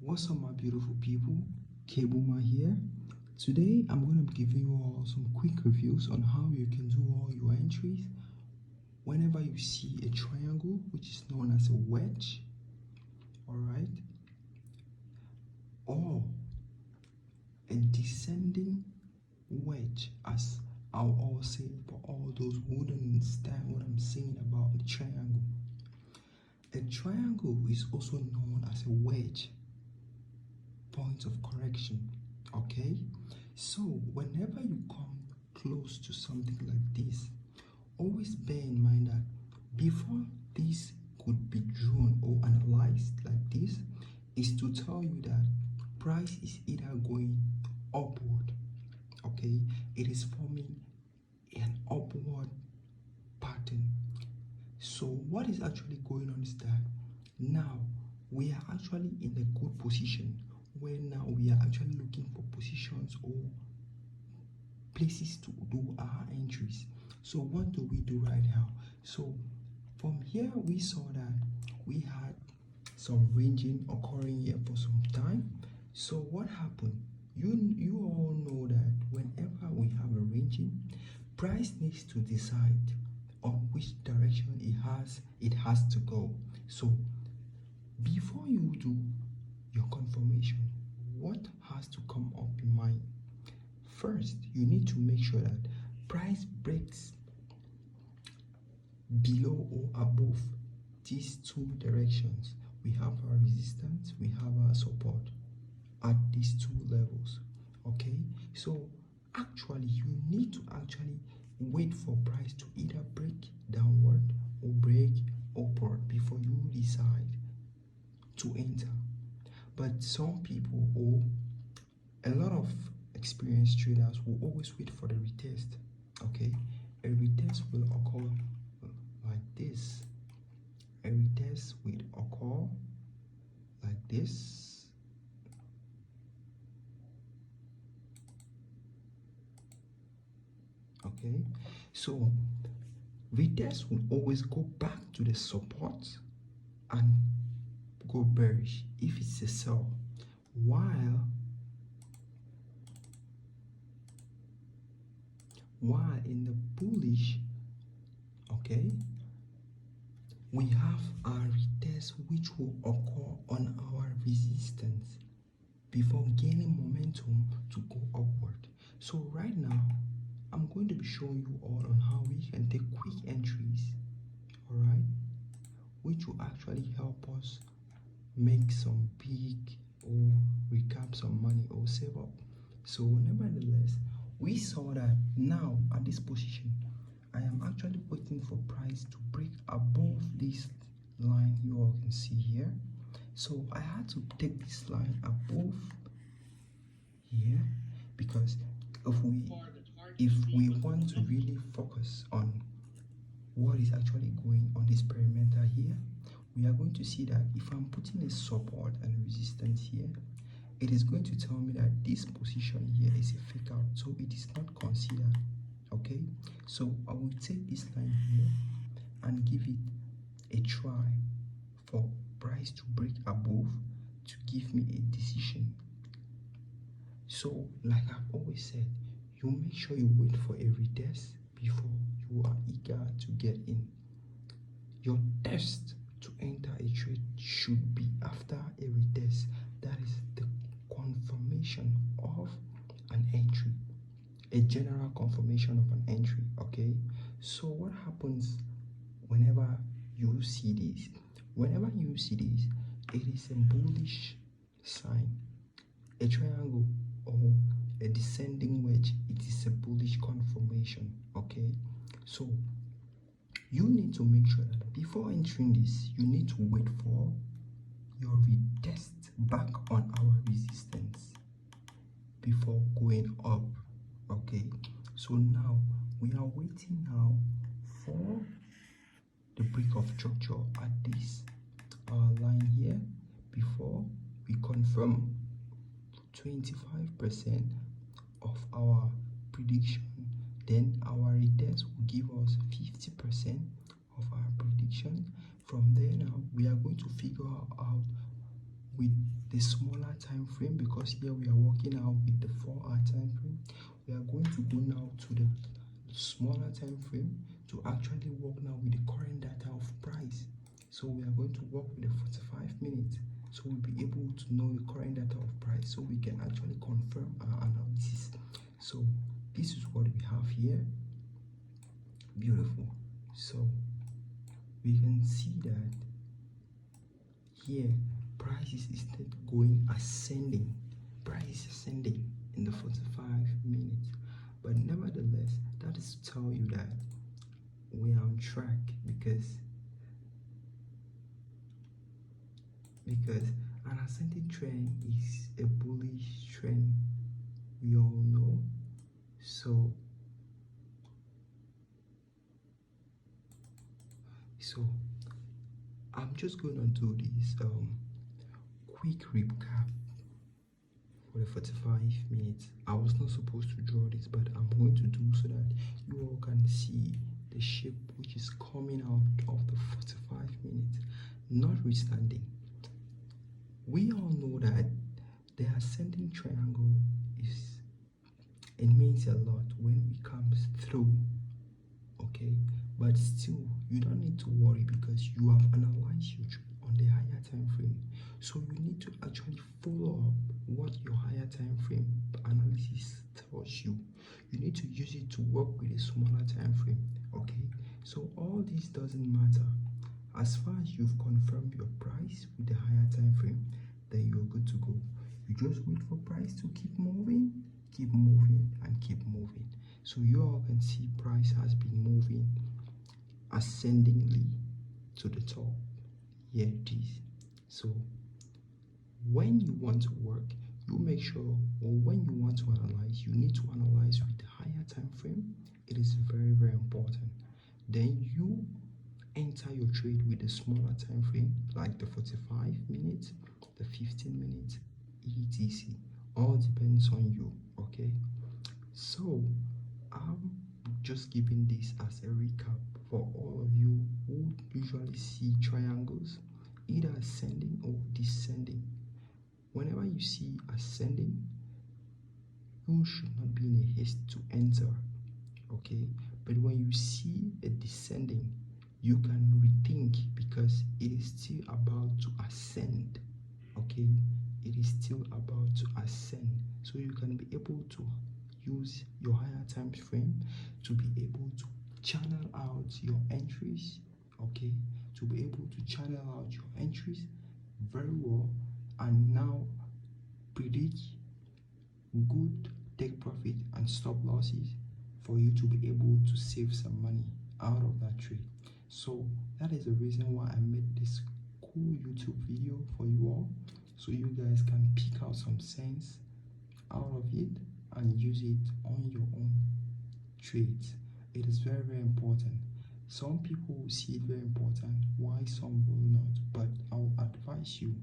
What's up, my beautiful people? Kebuma here. Today I'm going to be giving you all some quick reviews on how you can do all your entries whenever you see a triangle, which is known as a wedge, alright, or a descending wedge, as I'll all say for all those who wouldn't understand what I'm saying about the triangle. A triangle is also known as a wedge. Point of correction. Okay, so whenever you come close to something like this, always bear in mind that before this could be drawn or analyzed like this, is to tell you that price is either going upward. Okay, it is forming an upward pattern. So what is actually going on is that now we are actually in a good position where now we are actually looking for positions or places to do our entries. So what do we do right now? So from here we saw that we had some ranging occurring here for some time. So what happened? You all know that whenever we have a ranging, price needs to decide on which direction it has to go. So before you do your confirmation, what has to come up in mind? First, you need to make sure that price breaks below or above these two directions. We have our resistance, we have our support at these two levels. Okay, so actually you need to actually wait for price to either break downward or break upward before you decide to enter. But some people or a lot of experienced traders will always wait for the retest. Okay, a retest will occur like this. A retest will occur like this. Okay, so retest will always go back to the support and go bearish if it's a sell, while in the bullish, okay, we have our retest which will occur on our resistance before gaining momentum to go upward. So right now I'm going to be showing you all on how we can take quick entries, all right, which will actually help us make some big or recap some money or save up. So nevertheless, we saw that now at this position I am actually waiting for price to break above this line you all can see here. So I had to take this line above here because if we want to really focus on what is actually going on this perimeter here, we are going to see that if I'm putting a support and resistance here, it is going to tell me that this position here is a fake out, so it is not considered. Okay, so I will take this line here and give it a try for price to break above to give me a decision. So like I've always said, you make sure you wait for a retest before you are eager to get in. Your test to enter a trade should be after a retest. That is the confirmation of an entry, a general confirmation of an entry. Okay, so what happens whenever you see this? Whenever you see this, it is a bullish sign. A triangle or a descending wedge, it is a bullish confirmation. Okay, so you need to make sure that before entering this, you need to wait for your retest back on our resistance before going up. Okay, so now we are waiting now for the break of structure at this line here before we confirm 25% of our prediction. Then our retest will give us 50% of our prediction. From there now we are going to figure out with the smaller time frame, because here we are working out with the 4-hour time frame. We are going to go now to the smaller time frame to actually work now with the current data of price. So we are going to work with the 45 minutes, so we'll be able to know the current data of price, so we can actually confirm our analysis. So this is what we have here. Beautiful. So we can see that here price is instead going ascending. Price is ascending in the 45 minutes, but nevertheless, that is to tell you that we are on track, because an ascending trend is a bullish trend, we all know. So I'm just gonna do this quick recap for the 45 minutes. I was not supposed to draw this, but I'm going to do so that you all can see the shape which is coming out of the 45 minutes. Notwithstanding, we all know that the ascending triangle it means a lot when it comes through, okay? But still, you don't need to worry, because you have analyzed your trade on the higher time frame. So you need to actually follow up what your higher time frame analysis tells you. You need to use it to work with a smaller time frame, okay? So all this doesn't matter. As far as you've confirmed your price with the higher time frame, then you're good to go. You just wait for price to keep moving, and keep moving. So you all can see price has been moving ascendingly to the top. Here it is. So when you want to work, you make sure, or when you want to analyze, you need to analyze with the higher time frame. It is very, very important. Then you enter your trade with a smaller time frame, like the 45 minutes, the 15 minutes, etc. All depends on you, okay? So I'm just giving this as a recap for all of you who usually see triangles either ascending or descending. Whenever you see ascending, you should not be in a haste to enter, okay? But when you see a descending, you can rethink, because it is still about to ascend, okay? It is still about to ascend. So you can be able to use your higher time frame to be able to channel out your entries, okay? To be able to channel out your entries very well, and now predict good take profit and stop losses for you to be able to save some money out of that trade. So that is the reason why I made this cool YouTube video for you all, so you guys can pick out some sense out of it and use it on your own trades. It is very, very important. Some people will see it very important, why some will not, but I will advise you,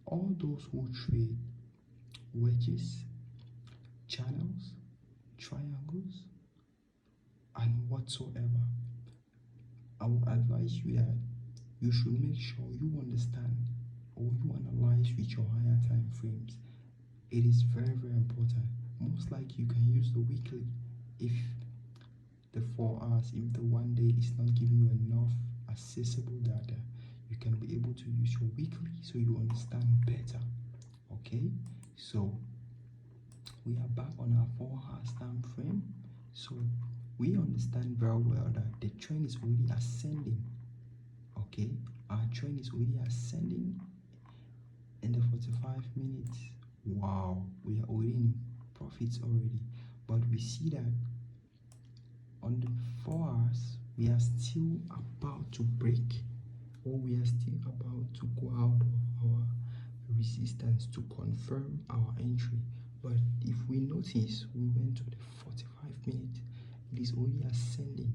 all those who trade wedges, channels, triangles, and whatsoever, I will advise you that you should make sure you understand or you analyze with your higher time frames. It is very, very important. Most likely you can use the weekly if the 4 hours, if the 1 day is not giving you enough accessible data, you can be able to use your weekly so you understand better, okay? So we are back on our 4 hours time frame. So we understand very well that the trend is already ascending, okay? Our trend is already ascending in the 45 minutes. Wow, we are already in profits already, but we see that on the 4 hours we are still about to break, or we are still about to go out of our resistance to confirm our entry. But if we notice, we went to the 45 minutes, it is already ascending.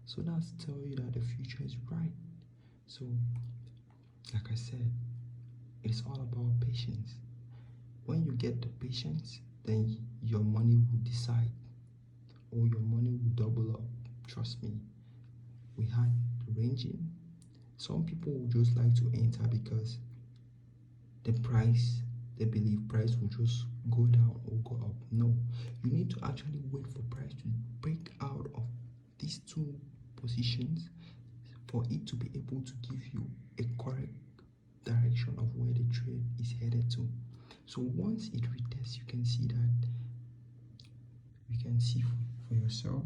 So that's tell you that the future is bright. So like I said, it's all about patience. When you get the patience, then your money will decide, or your money will double up. Trust me. We had ranging. Some people would just like to enter because the price, they believe price will just go down or go up. No, you need to actually wait for price to break out of these two positions for it to be able to give you a correct direction of where the trade is headed to. So once it retests, you can see for yourself,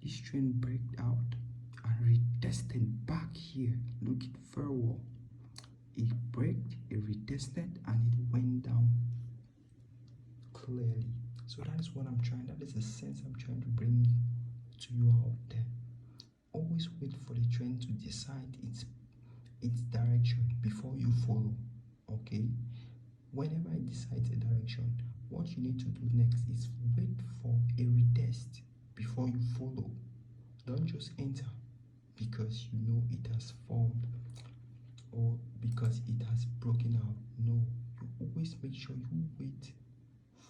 this trend break out and retested back here. Look it very well. It braked, it retested, and it went down clearly. So that is what I'm trying, that is the sense I'm trying to bring to you out there. Always wait for the trend to decide its direction before you follow. Okay, whenever it decides a direction, what you need to do next is wait for a retest before you follow. Don't just enter because you know it has formed or because it has broken out. No, you always make sure you wait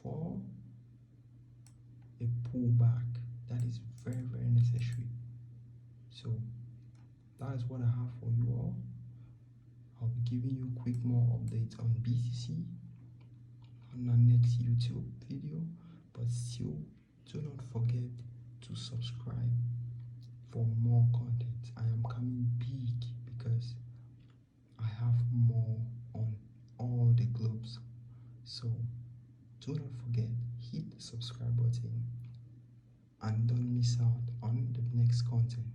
for a pullback. That is very, very necessary. So that is what I have for you all. I'll be giving you quick more updates on BTC on our next YouTube video, but still do not forget to subscribe for more content. I am coming big because I have more on all the globes. So do not forget, hit the subscribe button and don't miss out on the next content.